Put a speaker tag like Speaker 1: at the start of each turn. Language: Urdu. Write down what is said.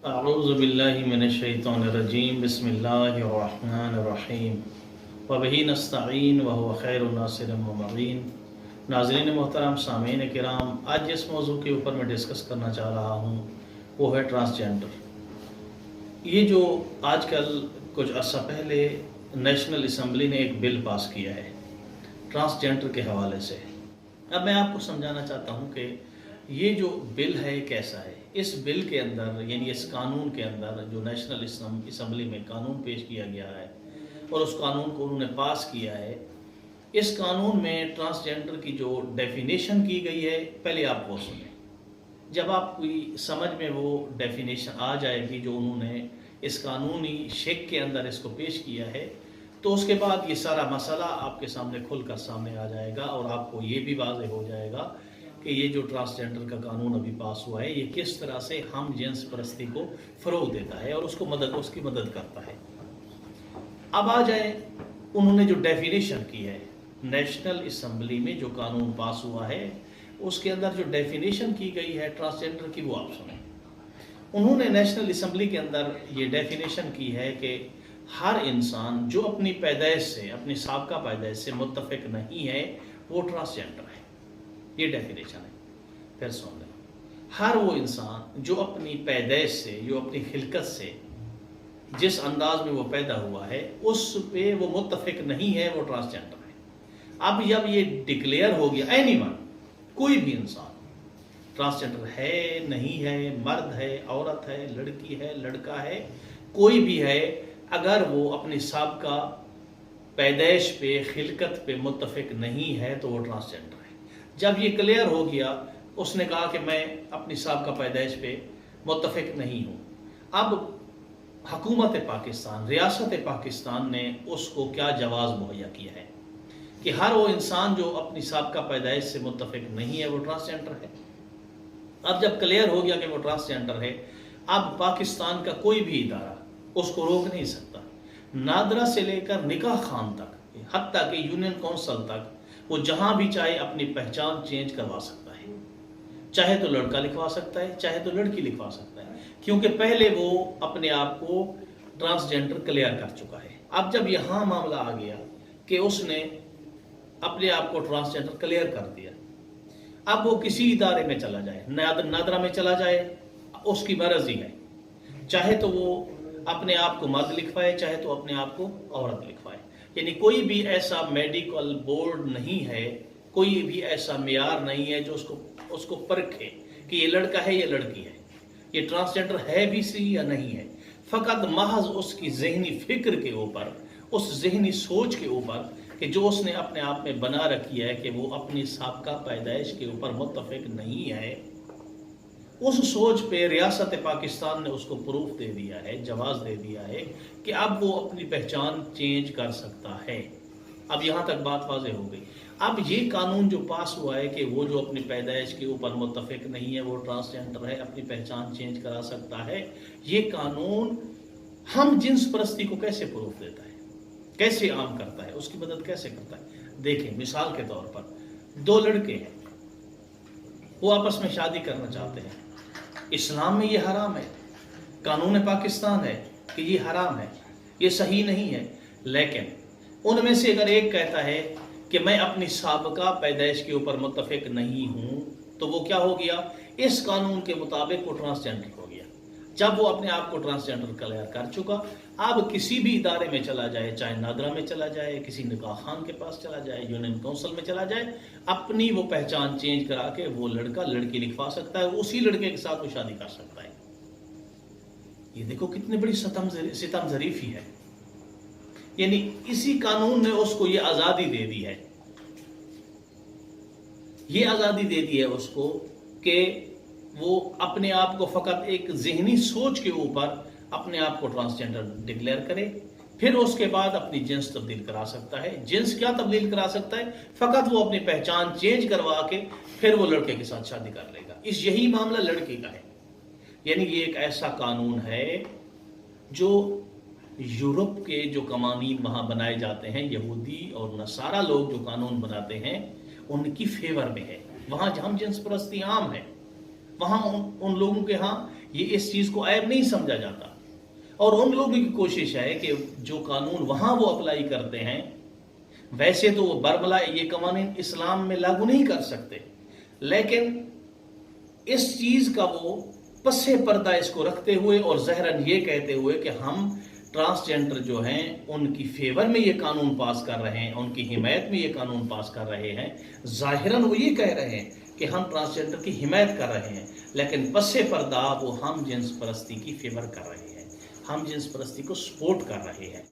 Speaker 1: اعوذ باللہ من الشیطان الرجیم بسم اللہ الرحمن الرحیم وبہ نستعین وہو خیر الناصر ومعین۔ ناظرین محترم، سامعین کرام، آج جس موضوع کے اوپر میں ڈسکس کرنا چاہ رہا ہوں وہ ہے ٹرانسجینڈر۔ یہ جو آج کل کچھ عرصہ پہلے نیشنل اسمبلی نے ایک بل پاس کیا ہے ٹرانسجینڈر کے حوالے سے، اب میں آپ کو سمجھانا چاہتا ہوں کہ یہ جو بل ہے کیسا ہے۔ اس بل کے اندر یعنی اس قانون کے اندر جو نیشنل اسمبلی میں قانون پیش کیا گیا ہے اور اس قانون کو انہوں نے پاس کیا ہے، اس قانون میں ٹرانسجینڈر کی جو ڈیفینیشن کی گئی ہے، پہلے آپ وہ سنیں۔ جب آپ کوئی سمجھ میں وہ ڈیفینیشن آ جائے گی جو انہوں نے اس قانونی شک کے اندر اس کو پیش کیا ہے، تو اس کے بعد یہ سارا مسئلہ آپ کے سامنے کھل کر سامنے آ جائے گا اور آپ کو یہ بھی واضح ہو جائے گا کہ یہ جو ٹرانسجینڈر کا قانون ابھی پاس ہوا ہے یہ کس طرح سے ہم جنس پرستی کو فروغ دیتا ہے اور اس کی مدد کرتا ہے۔ اب آ جائیں، انہوں نے جو ڈیفینیشن کی ہے نیشنل اسمبلی میں جو قانون پاس ہوا ہے اس کے اندر جو ڈیفینیشن کی گئی ہے ٹرانسجینڈر کی، وہ آپ سنیں۔ انہوں نے نیشنل اسمبلی کے اندر یہ ڈیفینیشن کی ہے کہ ہر انسان جو اپنی پیدائش سے، اپنی سابقہ پیدائش سے متفق نہیں ہے وہ ٹرانسجینڈر ہے۔ یہ ڈیفینیشن ہے، پھر سن لیں۔ ہر وہ انسان جو اپنی پیدائش سے، جو اپنی خلقت سے جس انداز میں وہ پیدا ہوا ہے اس پہ وہ متفق نہیں ہے وہ ٹرانسجینڈر ہے۔ اب جب یہ ڈکلیئر ہو گیا، اینی ون، کوئی بھی انسان ٹرانسجینڈر ہے، نہیں ہے، مرد ہے، عورت ہے، لڑکی ہے، لڑکا ہے، کوئی بھی ہے، اگر وہ اپنی سابقہ پیدائش پہ، خلقت پہ متفق نہیں ہے تو وہ ٹرانسجینڈر ہے۔ جب یہ کلیئر ہو گیا، اس نے کہا کہ میں اپنی سابقہ پیدائش پہ متفق نہیں ہوں، اب حکومت پاکستان، ریاست پاکستان نے اس کو کیا جواز مہیا کیا ہے کہ ہر وہ انسان جو اپنی سابقہ پیدائش سے متفق نہیں ہے وہ ٹرانسجینڈر ہے۔ اب جب کلیئر ہو گیا کہ وہ ٹرانسجینڈر ہے، اب پاکستان کا کوئی بھی ادارہ اس کو روک نہیں سکتا، نادرا سے لے کر نکاح خان تک، حتیٰ کہ یونین کونسل تک، وہ جہاں بھی چاہے اپنی پہچان چینج کروا سکتا ہے۔ چاہے تو لڑکا لکھوا سکتا ہے، چاہے تو لڑکی لکھوا سکتا ہے، کیونکہ پہلے وہ اپنے آپ کو ٹرانسجینڈر کلیئر کر چکا ہے۔ اب جب یہاں معاملہ آ گیا کہ اس نے اپنے آپ کو ٹرانسجینڈر کلیئر کر دیا، اب وہ کسی ادارے میں چلا جائے، نادرا میں چلا جائے، اس کی مرضی ہے، چاہے تو وہ اپنے آپ کو مرد لکھوائے، چاہے تو اپنے آپ کو عورت لکھوائے۔ یعنی کوئی بھی ایسا میڈیکل بورڈ نہیں ہے، کوئی بھی ایسا معیار نہیں ہے جو اس کو پرکھے کہ یہ لڑکا ہے یا لڑکی ہے، یہ ٹرانسجینڈر ہے بھی سی یا نہیں ہے۔ فقط محض اس کی ذہنی فکر کے اوپر، اس ذہنی سوچ کے اوپر کہ جو اس نے اپنے آپ میں بنا رکھی ہے کہ وہ اپنی سابقہ پیدائش کے اوپر متفق نہیں ہے، اس سوچ پہ ریاست پاکستان نے اس کو پروف دے دیا ہے، جواز دے دیا ہے کہ اب وہ اپنی پہچان چینج کر سکتا ہے۔ اب یہاں تک بات واضح ہو گئی۔ اب یہ قانون جو پاس ہوا ہے کہ وہ جو اپنی پیدائش کے اوپر متفق نہیں ہے وہ ٹرانسجینڈر ہے، اپنی پہچان چینج کرا سکتا ہے، یہ قانون ہم جنس پرستی کو کیسے پروف دیتا ہے، کیسے عام کرتا ہے، اس کی مدد کیسے کرتا ہے؟ دیکھیں، مثال کے طور پر دو لڑکے ہیں، وہ آپس میں شادی کرنا چاہتے ہیں، اسلام میں یہ حرام ہے، قانون پاکستان ہے کہ یہ حرام ہے، یہ صحیح نہیں ہے، لیکن ان میں سے اگر ایک کہتا ہے کہ میں اپنی سابقہ پیدائش کے اوپر متفق نہیں ہوں، تو وہ کیا ہو گیا؟ اس قانون کے مطابق وہ ٹرانسجینڈر ہو گیا۔ جب وہ اپنے آپ کو ٹرانسجینڈر کلیئر کر چکا، اب کسی بھی ادارے میں چلا جائے، چاہے نادرا میں چلا جائے، کسی نکاح خان کے پاس چلا جائے، یونین کونسل میں چلا جائے، اپنی وہ پہچان چینج کرا کے وہ لڑکا لڑکی لکھوا سکتا ہے، اسی لڑکے کے ساتھ وہ شادی کر سکتا ہے۔ یہ دیکھو کتنی بڑی ستم ظریفی ہے، یعنی اسی قانون نے اس کو یہ آزادی دے دی ہے، یہ آزادی دے دی ہے اس کو کہ وہ اپنے آپ کو فقط ایک ذہنی سوچ کے اوپر اپنے آپ کو ٹرانسجینڈر ڈکلیئر کرے، پھر اس کے بعد اپنی جنس تبدیل کرا سکتا ہے۔ جنس کیا تبدیل کرا سکتا ہے؟ فقط وہ اپنی پہچان چینج کروا کے پھر وہ لڑکے کے ساتھ شادی کر لے گا۔ یہی معاملہ لڑکی کا ہے۔ یعنی یہ ایک ایسا قانون ہے جو یورپ کے جو قوانین وہاں بنائے جاتے ہیں، یہودی اور نصارہ لوگ جو قانون بناتے ہیں ان کی فیور میں ہے۔ وہاں ہم جنس پرستی عام ہے، وہاں ان لوگوں کے ہاں یہ اس چیز کو عیب نہیں سمجھا جاتا، اور ان لوگوں کی کوشش ہے کہ جو قانون وہاں وہ اپلائی کرتے ہیں، ویسے تو وہ برملا یہ قوانین اسلام میں لاگو نہیں کر سکتے، لیکن اس چیز کا وہ پس پردہ اس کو رکھتے ہوئے اور ظاہراً یہ کہتے ہوئے کہ ہم ٹرانسجینڈر جو ہیں ان کی فیور میں یہ قانون پاس کر رہے ہیں، ان کی حمایت میں یہ قانون پاس کر رہے ہیں، ظاہراً وہ یہ کہہ رہے ہیں کہ ہم ٹرانسجینڈر کی حمایت کر رہے ہیں، لیکن پس پردہ وہ ہم جنس پرستی کی فیور کر رہے ہیں، ہم جنس پرستی کو سپورٹ کر رہے ہیں۔